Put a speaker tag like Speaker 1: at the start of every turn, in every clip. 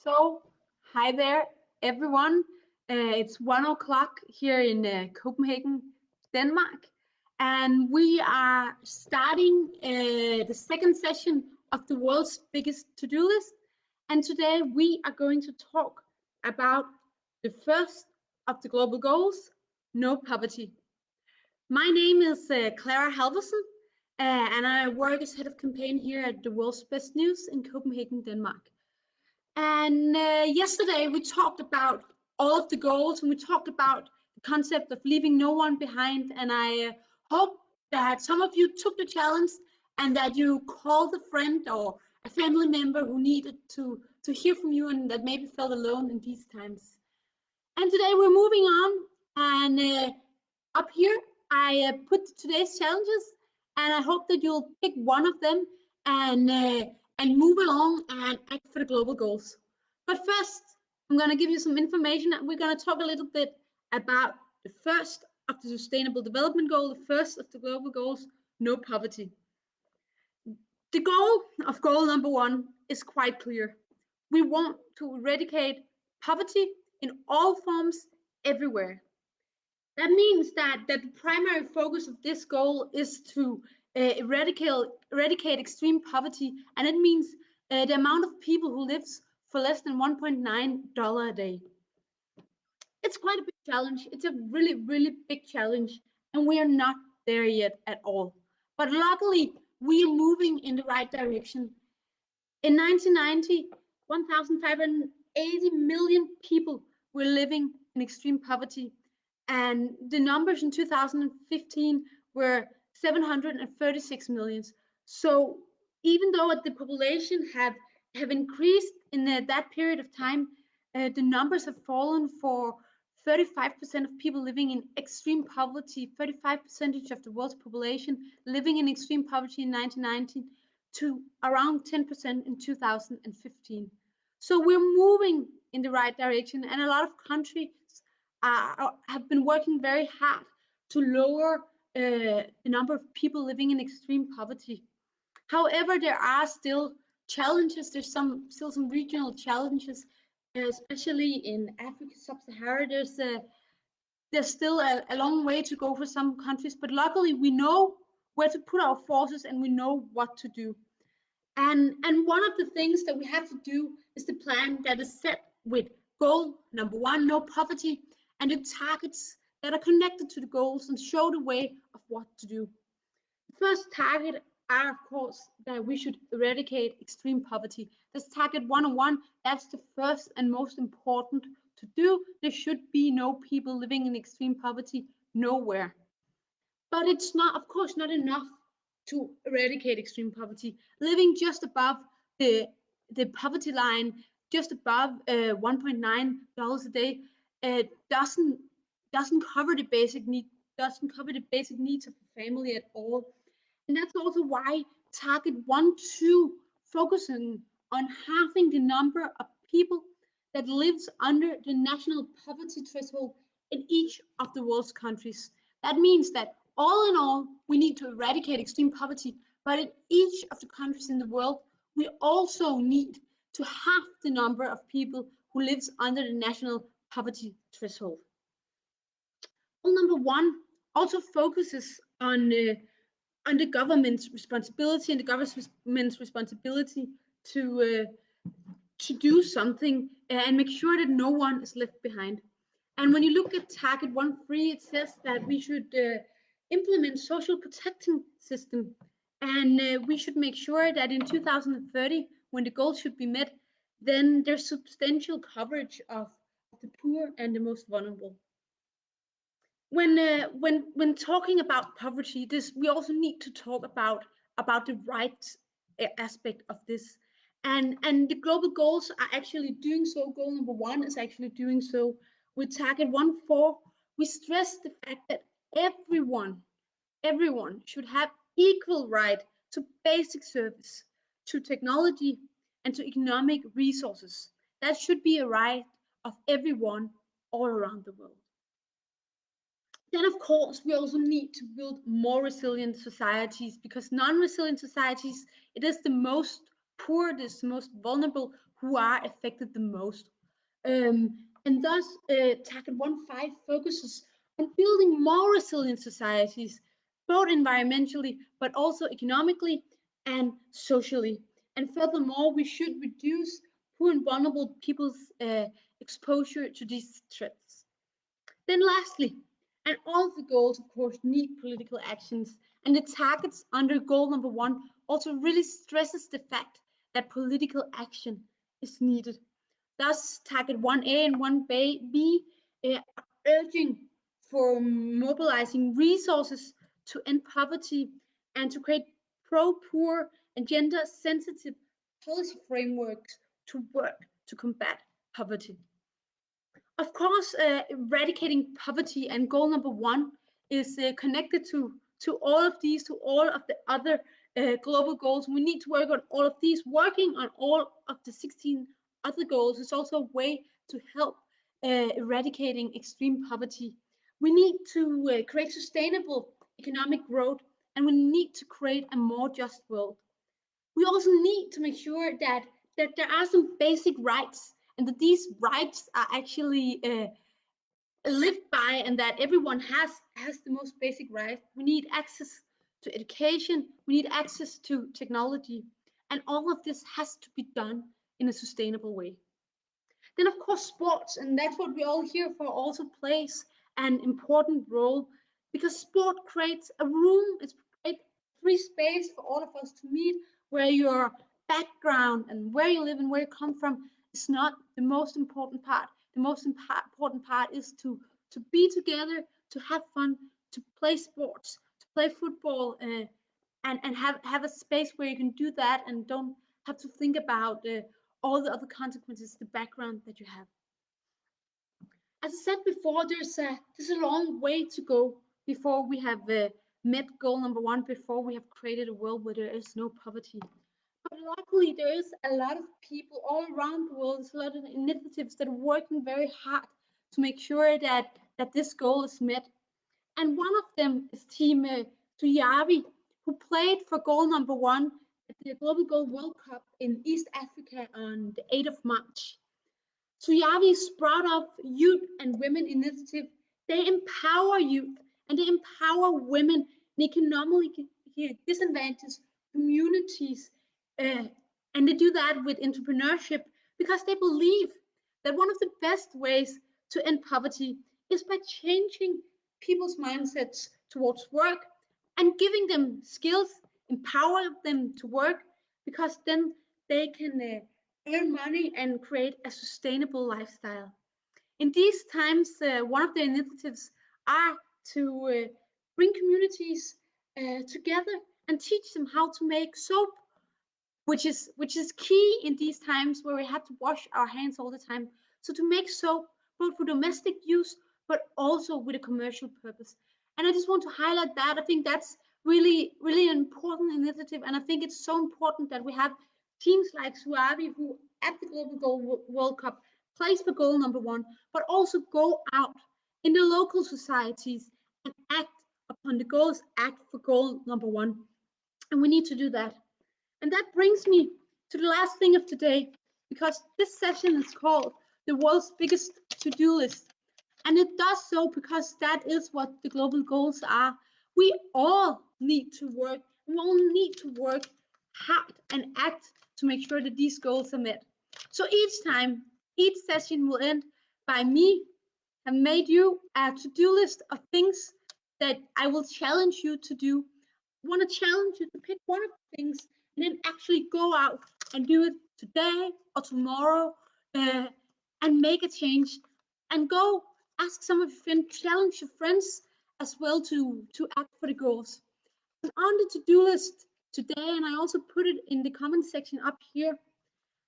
Speaker 1: So, hi there, everyone. It's 1 o'clock here in Copenhagen, Denmark, and we are starting the second session of the world's biggest to-do list. And today we are going to talk about the first of the global goals, no poverty. My name is Clara Halvorsen, and I work as head of campaign here at the World's Best News in Copenhagen, Denmark. And yesterday we talked about all of the goals, and we talked about the concept of leaving no one behind. And I hope that some of you took the challenge and that you called a friend or a family member who needed to hear from you and that maybe felt alone in these times. And today we're moving on, and up here I put today's challenges, and I hope that you'll pick one of them and move along and act for the global goals. But first, I'm going to give you some information. We're going to talk a little bit about the first of the Sustainable Development Goal, the first of the global goals, no poverty. The goal of goal number 1 is quite clear. We want to eradicate poverty in all forms, everywhere. That means that the primary focus of this goal is to eradicate extreme poverty, and it means the amount of people who lives for less than $1.9 a day. It's quite a big challenge. It's a really, really big challenge, and we are not there yet at all. But luckily, we are moving in the right direction. In 1990, 1,580 million people were living in extreme poverty, and the numbers in 2015 were 736 million. So even though the population have increased in that period of time, the numbers have fallen for 35% of people living in extreme poverty, 35% of the world's population living in extreme poverty in 1990 to around 10% in 2015. So we're moving in the right direction, and a lot of countries have been working very hard to lower the number of people living in extreme poverty. However, there are still challenges. There's still some regional challenges, especially in Africa, Sub-Sahara. There's still a long way to go for some countries, but luckily we know where to put our forces and we know what to do. And one of the things that we have to do is the plan that is set with goal number 1, no poverty, and the targets that are connected to the goals and show the way of what to do. The first target are, of course, that we should eradicate extreme poverty. That's target 101. That's the first and most important to do. There should be no people living in extreme poverty nowhere. But it's not, of course, not enough to eradicate extreme poverty. Living just above the poverty line, just above $1.9 a day, doesn't cover the basic needs of the family at all. And that's also why target 1, 2 focusing on halving the number of people that lives under the national poverty threshold in each of the world's countries. That means that all in all, we need to eradicate extreme poverty, but in each of the countries in the world, we also need to halve the number of people who lives under the national poverty threshold. Goal number 1 also focuses on the government's responsibility and the government's responsibility to do something and make sure that no one is left behind. And when you look at target 1.3, it says that we should implement social protection system, and we should make sure that in 2030, when the goals should be met, then there's substantial coverage of the poor and the most vulnerable. When talking about poverty, we also need to talk about the rights aspect of this, and the global goals are actually doing so. Goal number 1 is actually doing so. With target 1.4, we stress the fact that everyone should have equal right to basic service, to technology, and to economic resources. That should be a right of everyone all around the world. Then, of course, we also need to build more resilient societies, because non-resilient societies, it is the most poor, the most vulnerable who are affected the most. And thus, Target 1.5 focuses on building more resilient societies, both environmentally, but also economically and socially. And furthermore, we should reduce poor and vulnerable people's exposure to these threats. Then lastly, and all of the goals, of course, need political actions. And the targets under goal number 1 also really stresses the fact that political action is needed. Thus, target 1A and 1B are urging for mobilizing resources to end poverty and to create pro-poor and gender-sensitive policy frameworks to work to combat poverty. Of course, eradicating poverty and goal number 1 is connected to all of these, to all of the other global goals. We need to work on all of these. Working on all of the 16 other goals is also a way to help eradicating extreme poverty. We need to create sustainable economic growth, and we need to create a more just world. We also need to make sure that there are some basic rights, and that these rights are actually lived by, and that everyone has the most basic right. We need access to education, we need access to technology, and all of this has to be done in a sustainable way. Then of course sports, and that's what we're all here for, also plays an important role, because sport creates a room, it's a free space for all of us to meet, where your background and where you live and where you come from is not the most important part. The most important part is to be together, to have fun, to play sports, to play football, and have a space where you can do that and don't have to think about all the other consequences, the background that you have. As I said before, there's a long way to go before we have met goal number 1, before we have created a world where there is no poverty. But luckily, there is a lot of people all around the world. There's a lot of initiatives that are working very hard to make sure that this goal is met. And one of them is Team Suyavi, who played for goal number 1 at the Global Goal World Cup in East Africa on the 8th of March. Suyavi's Sprout of Youth and Women Initiative, they empower youth and they empower women in economically disadvantaged communities. And they do that with entrepreneurship, because they believe that one of the best ways to end poverty is by changing people's mindsets towards work and giving them skills, empower them to work, because then they can earn money and create a sustainable lifestyle. In these times, one of the initiatives are to bring communities together and teach them how to make soap, which is key in these times where we have to wash our hands all the time. So to make soap both for domestic use, but also with a commercial purpose. And I just want to highlight that. I think that's really an important initiative, and I think it's so important that we have teams like Suavi, who at the Global Goal World Cup plays for goal number 1, but also go out in the local societies and act upon the goals, act for goal number 1. And we need to do that. And that brings me to the last thing of today, because this session is called the world's biggest to-do list. And it does so because that is what the global goals are. We all need to work, we all need to work hard and act to make sure that these goals are met. So each session will end by me have made you a to-do list of things that I will challenge you to do. I want to challenge you to pick one of the things and then actually go out and do it today or tomorrow, and make a change, and go ask some of your friends, challenge your friends as well to act for the goals. And on the to-do list today, and I also put it in the comment section up here,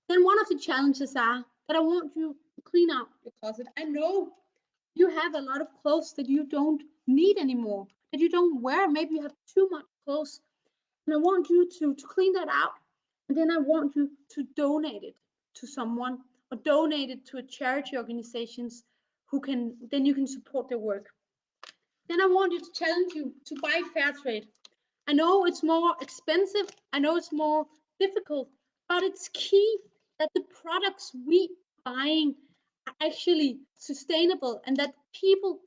Speaker 1: then one of the challenges are that I want you to clean out your closet. I know you have a lot of clothes that you don't need anymore, that you don't wear. Maybe you have too much clothes, and I want you to clean that out. And then I want you to donate it to someone, or donate it to a charity organizations who can, then you can support their work. Then I want you to challenge you to buy Fairtrade. I know it's more expensive, I know it's more difficult, but it's key that the products we buying are actually sustainable, and that people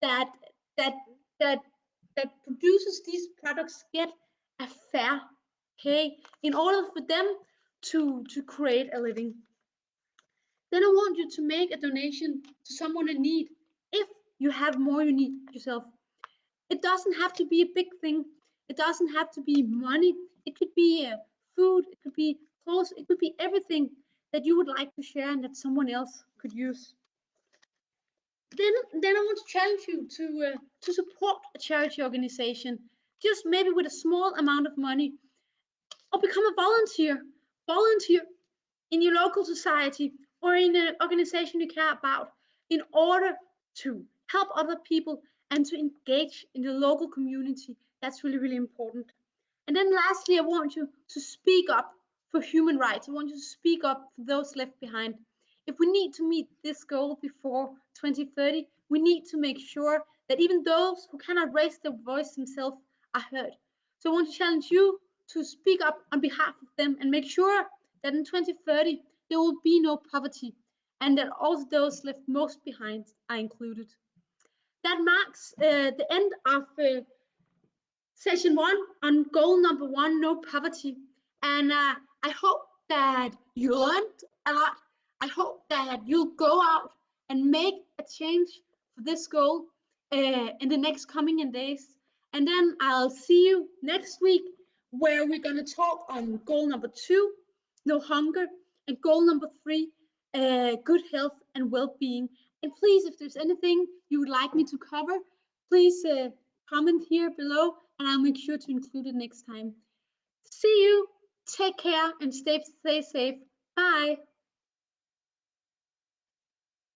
Speaker 1: that that that that produces these products get a fair pay in order for them to create a living. Then I want you to make a donation to someone in need if you have more you need yourself. It doesn't have to be a big thing. It doesn't have to be money. It could be food. It could be clothes. It could be everything that you would like to share and that someone else could use. Then I want to challenge you to support a charity organization, just maybe with a small amount of money, or become a volunteer. Volunteer in your local society or in an organization you care about in order to help other people and to engage in the local community. That's really, really important. And then lastly, I want you to speak up for human rights. I want you to speak up for those left behind. If we need to meet this goal before 2030, we need to make sure that even those who cannot raise their voice themselves are heard. So I want to challenge you to speak up on behalf of them and make sure that in 2030 there will be no poverty and that also those left most behind are included. That marks the end of session 1 on goal number 1, no poverty. And I hope that you learned a lot. I hope that you'll go out and make a change for this goal in the next coming days. And then I'll see you next week, where we're going to talk on goal number 2, no hunger, and goal number 3, good health and well-being. And please, if there's anything you would like me to cover, please comment here below, and I'll make sure to include it next time. See you, take care, and stay safe. Bye.